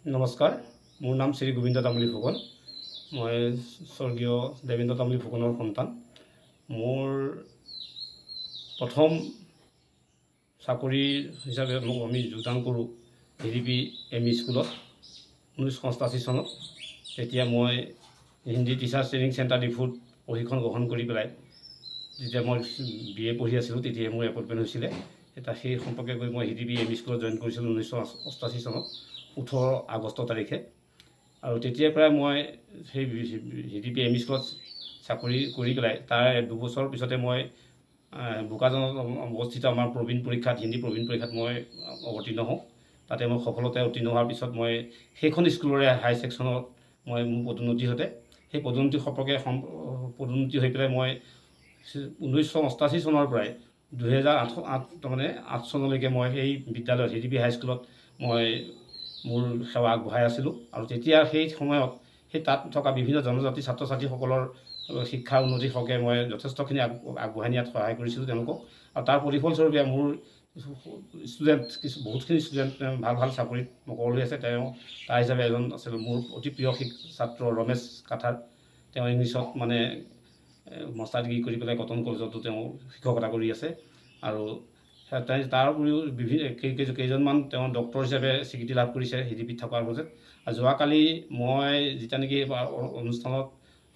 নমস্কাৰ, মোৰ নাম শ্ৰী গোবিন্দ তামুলী ফুকন। মই স্বৰ্গীয় দেৱেন্দ্ৰ তামুলী ফুকনৰ সন্তান। মোৰ প্ৰথম চাকৰি হিচাপে আমি যোগদান কৰোঁ ADP ME স্কুলত 1988 চনত। তেতিয়া মই হিন্দী টিচাৰ ট্ৰেইনিং চেণ্টাৰ ডিফুত প্ৰশিক্ষণ গ্ৰহণ কৰি পেলাই যেতিয়া মই BA পঢ়ি আছিলোঁ তেতিয়াই মোৰ এপইণ্টমেণ্ট হৈছিলে। এটা সেই সম্পৰ্কে গৈ মই ADP ME স্কুলত জইন কৰিছিলোঁ 1988 চনত 18 আগষ্ট তাৰিখে। আৰু তেতিয়াৰ পৰাই মই সেই ADP ME স্কুলত চাকৰি কৰি পেলাই তাৰ 2 বছৰৰ পিছতে মই বোকাজানত অৱস্থিত আমাৰ প্ৰবীণ পৰীক্ষাত হিন্দী প্ৰবীণ পৰীক্ষাত মই অৱতীৰ্ণ হওঁ। তাতে মই সফলতাৰে উত্তীৰ্ণ হোৱাৰ পিছত মই সেইখন স্কুলৰে হাই ছেকশ্যনত মই মোৰ পদোন্নতি হতে সেই পদোন্নতি সম্পৰ্কে পদোন্নতি হৈ পেলাই মই 1988 চনৰ পৰাই 2008 চনলৈকে মই সেই বিদ্যালয়ত ADP হাইস্কুলত মই মোৰ সেৱা আগবঢ়াই আছিলোঁ। আৰু তেতিয়া সেই সময়ত সেই তাত থকা বিভিন্ন জনজাতি ছাত্ৰ ছাত্ৰীসকলৰ শিক্ষাৰ উন্নতিৰ হকে মই যথেষ্টখিনি আগবঢ়াই নিয়াত সহায় কৰিছিলোঁ তেওঁলোকক। আৰু তাৰ প্ৰতিফলস্বৰূপে মোৰ ষ্টুডেণ্ট বহুতখিনি ষ্টুডেণ্ট ভাল চাকৰিত মকৰল হৈ আছে। তাৰ হিচাপে এজন আছিল মোৰ অতি প্ৰিয় ছাত্ৰ ৰমেশ কাঠাৰ। তেওঁ ইংলিছত মানে মাষ্টাৰ ডিগ্ৰী কৰি পেলাই কটন কলেজতো তেওঁ শিক্ষকতা কৰি আছে। আৰু তাৰ উপৰিও কেইজনমান তেওঁ ডক্টৰ হিচাপে স্বীকৃতি লাভ কৰিছে ADPত থকাৰ মাজত। আৰু যোৱাকালি মই যেতিয়া নেকি অনুষ্ঠানত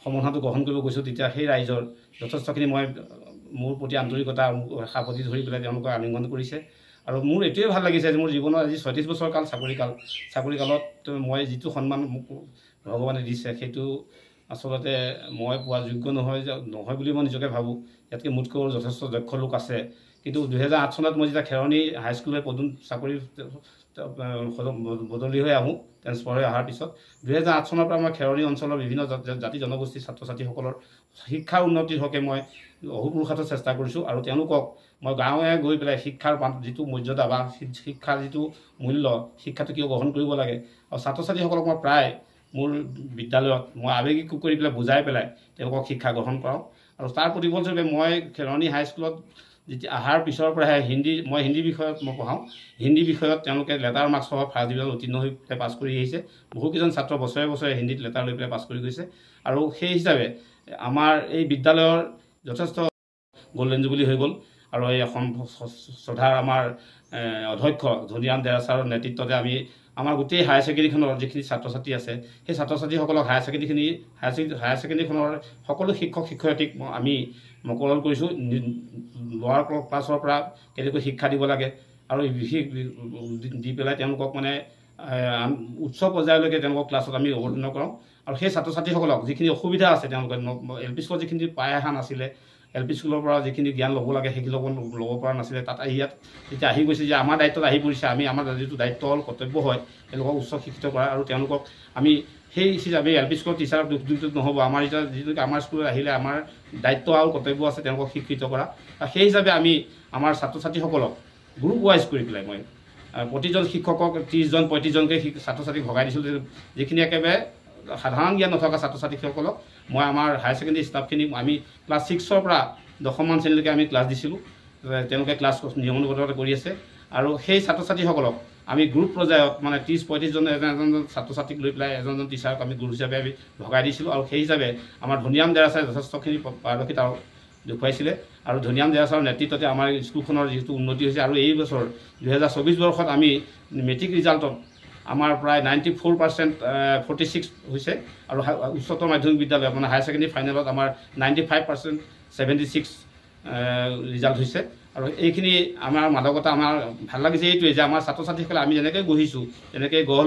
সম্বৰ্ধনাটো গ্ৰহণ কৰিব গৈছোঁ তেতিয়া সেই ৰাইজৰ যথেষ্টখিনি মই মোৰ প্ৰতি আন্তৰিকতা সাৱধি ধৰি পেলাই তেওঁলোকক আলিংগন কৰিছে। আৰু মোৰ এইটোৱে ভাল লাগিছে যে মোৰ জীৱনৰ আজি 36 বছৰ কাল চাকৰিকালত মই যিটো সন্মান মোক ভগৱানে দিছে সেইটো আচলতে মই পোৱা যোগ্য নহয় বুলি মই নিজকে ভাবোঁ। ইয়াতকৈ মোতকৈ যথেষ্ট দক্ষ লোক আছে। কিন্তু 2008 চনত মই যেতিয়া খেৰণী হাইস্কুলৰ চাকৰি বদলি হৈ আহোঁ, ট্ৰেন্সফাৰ হৈ অহাৰ পিছত 2008 চনৰ পৰা মই খেৰণী অঞ্চলৰ বিভিন্ন জাতি জনগোষ্ঠীৰ ছাত্ৰ ছাত্ৰীসকলৰ শিক্ষাৰ উন্নতিৰ হকে মই অহোপুৰুষাৰ্থ চেষ্টা কৰিছোঁ। আৰু তেওঁলোকক মই গাঁৱে গৈ পেলাই শিক্ষাৰ যিটো মৰ্যাদা বা শিক্ষাৰ যিটো মূল্য, শিক্ষাটো কিয় গ্ৰহণ কৰিব লাগে, আৰু ছাত্ৰ ছাত্ৰীসকলক মই প্ৰায় মোৰ বিদ্যালয়ত মই আৱেগিক কৰি পেলাই বুজাই পেলাই তেওঁলোকক শিক্ষা গ্ৰহণ কৰাওঁ। আৰু তাৰ প্ৰতিফলস্বৰূপে মই খেৰণী হাইস্কুলত যেতিয়া অহাৰ পিছৰ পৰাহে মই হিন্দী বিষয়ত মই পঢ়াওঁ। হিন্দী বিষয়ত তেওঁলোকে লেটাৰ মাৰ্কছসহ ফাৰ্ষ্ট ডিভিজন উত্তীৰ্ণ হৈ পেলাই পাছ কৰি আহিছে। বহুকেইজন ছাত্ৰ বছৰে বছৰে হিন্দীত লেটাৰ লৈ পেলাই পাছ কৰি গৈছে। আৰু সেই হিচাপে আমাৰ এই বিদ্যালয়ৰ যথেষ্ট গ'ল্ডেন জুবলি হৈ গ'ল। আৰু এই অসম শ্ৰদ্ধাৰ আমাৰ অধ্যক্ষ ধনীৰাম দেৰা ছাৰৰ নেতৃত্বতে আমি আমাৰ গোটেই হায়াৰ ছেকেণ্ডেৰীখনৰ যিখিনি ছাত্ৰ ছাত্ৰী আছে সেই ছাত্ৰ ছাত্ৰীসকলক হায়াৰ ছেকেণ্ডেৰীখনৰ সকলো শিক্ষক শিক্ষয়িত্ৰীক আমি মকৰল কৰিছোঁ। লোৱাৰ ক্লাছৰ পৰা কেনেকৈ শিক্ষা দিব লাগে আৰু বিশেষ দি পেলাই তেওঁলোকক মানে উচ্চ পৰ্যায়লৈকে তেওঁলোকক ক্লাছত আমি অৱতীৰ্ণ কৰাওঁ। আৰু সেই ছাত্ৰ ছাত্ৰীসকলক যিখিনি অসুবিধা আছে তেওঁলোকে LP স্কুলত যিখিনি পাই অহা নাছিলে, LP স্কুলৰ পৰা যিখিনি জ্ঞান ল'ব লাগে সেইখিনি ল'ব পৰা নাছিলে, তাত ইয়াত যেতিয়া আহি গৈছে যে আমাৰ দায়িত্বত আহি পৰিছে, আমাৰ যিটো দায়িত্ব হ'ল কৰ্তব্য হয় তেওঁলোকক উচ্চ শিক্ষিত কৰা। আৰু তেওঁলোকক আমি সেই হিচাপে LP স্কুলৰ টিচাৰক দুখ নহ'ব, আমাৰ এতিয়া যিটো আমাৰ স্কুলত আহিলে আমাৰ দায়িত্ব আৰু কৰ্তব্য আছে তেওঁলোকক শিক্ষিত কৰা। সেই হিচাপে আমি আমাৰ ছাত্ৰ ছাত্ৰীসকলক গ্ৰুপ ৱাইজ কৰি পেলাই মই প্ৰতিজন শিক্ষকক 30জন 35জনকৈ ছাত্ৰ ছাত্ৰীক ভগাই দিছিলোঁ। যিখিনি একেবাৰে সাধাৰণ জ্ঞান নথকা ছাত্ৰ ছাত্ৰীসকলক মই আমাৰ হায়াৰ ছেকেণ্ডেৰী ষ্টাফখিনি আমি ক্লাছ 6ৰ পৰা 10মান শ্ৰেণীলৈকে আমি ক্লাছ দিছিলোঁ। তেওঁলোকে ক্লাছ নিয়মানুগতভাৱে কৰি আছে। আৰু সেই ছাত্ৰ ছাত্ৰীসকলক আমি গ্ৰুপ পৰ্যায়ত মানে 30-35জন এজন ছাত্ৰ ছাত্ৰীক লৈ পেলাই এজন টিচাৰক আমি গ্ৰুপ হিচাপে আমি ভগাই দিছিলোঁ। আৰু সেই হিচাপে আমাৰ ধনীৰাম দেৰা ছাৰে যথেষ্টখিনি পাৰদৰ্শিতা দেখুৱাইছিলে। আৰু ধনীৰাম দেৰা ছাৰৰ নেতৃত্বতে আমাৰ স্কুলখনৰ যিটো উন্নতি হৈছে। আৰু এই বছৰ 2024 বৰ্ষত আমি মেট্ৰিক ৰিজাল্টত আমাৰ প্ৰায় 94% 46 হৈছে। আৰু উচ্চতৰ মাধ্যমিক বিদ্যালয় মানে হায়াৰ ছেকেণ্ডেৰী ফাইনেলত আমাৰ 95% 76 ৰিজাল্ট হৈছে। আৰু এইখিনি আমাৰ মাদকতা আমাৰ ভাল লাগিছে এইটোৱে যে আমাৰ ছাত্ৰ ছাত্ৰীসকলে আমি যেনেকৈ গঢ়িছোঁ তেনেকৈ গঢ়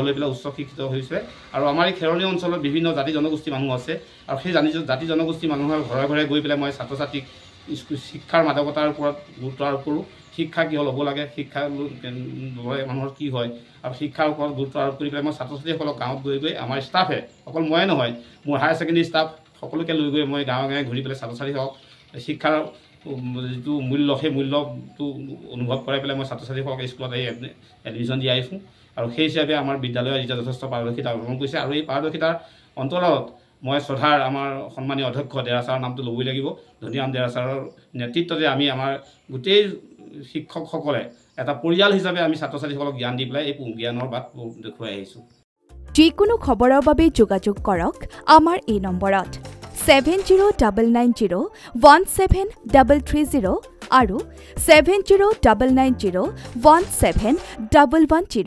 লৈ পেলাই উচ্চ শিক্ষিত হৈছে। আৰু আমাৰ এই খেৰণী অঞ্চলত বিভিন্ন জাতি জনগোষ্ঠী মানুহ আছে। আৰু সেই জাতি জনগোষ্ঠী মানুহৰ ঘৰে ঘৰে গৈ পেলাই মই ছাত্ৰ ছাত্ৰীক শিক্ষাৰ মাদকতাৰ ওপৰত গুৰুত্ব আৰোপ কৰোঁ। শিক্ষা কিয় ল'ব লাগে, শিক্ষা ল'লে মানুহৰ কি হয়, আৰু শিক্ষাৰ ওপৰত গুৰুত্ব আৰোপ কৰি পেলাই মই ছাত্ৰ ছাত্ৰীসকলক গাঁৱত গৈ আমাৰ ষ্টাফে, অকল ময়ে নহয় মোৰ হায়াৰ ছেকেণ্ডেৰী ষ্টাফ সকলোকে লৈ গৈ মই গাঁৱে ঘূৰি পেলাই ছাত্ৰ ছাত্ৰীসকলক শিক্ষাৰ যিটো মূল্য সেই মূল্যটো অনুভৱ কৰাই পেলাই মই ছাত্ৰ ছাত্ৰীসকলক স্কুলত আহি এডমিশ্যন দি আহিছোঁ। আৰু সেই হিচাপে আমাৰ বিদ্যালয়ে এতিয়া যথেষ্ট পাৰদৰ্শিতা অৰ্জন কৰিছে। আৰু এই পাৰদৰ্শিতাৰ অন্তৰালত মই শ্ৰদ্ধাৰ আমাৰ সন্মানীয় অধ্যক্ষ দেৰা ছাৰৰ নামটো ল'বই লাগিব। ধনীৰাম দেৰা ছাৰৰ নেতৃত্বতে আমি আমাৰ গোটেই শিক্ষকসকলে এটা পৰিয়াল হিচাপে আমি ছাত্ৰ ছাত্ৰীসকলক জ্ঞান দি পেলাই এই জ্ঞানৰ বাট দেখুৱাই আহিছোঁ। যিকোনো খবৰৰ বাবে যোগাযোগ কৰক আমাৰ এই নম্বৰত 7099017330 আৰু 7099017110।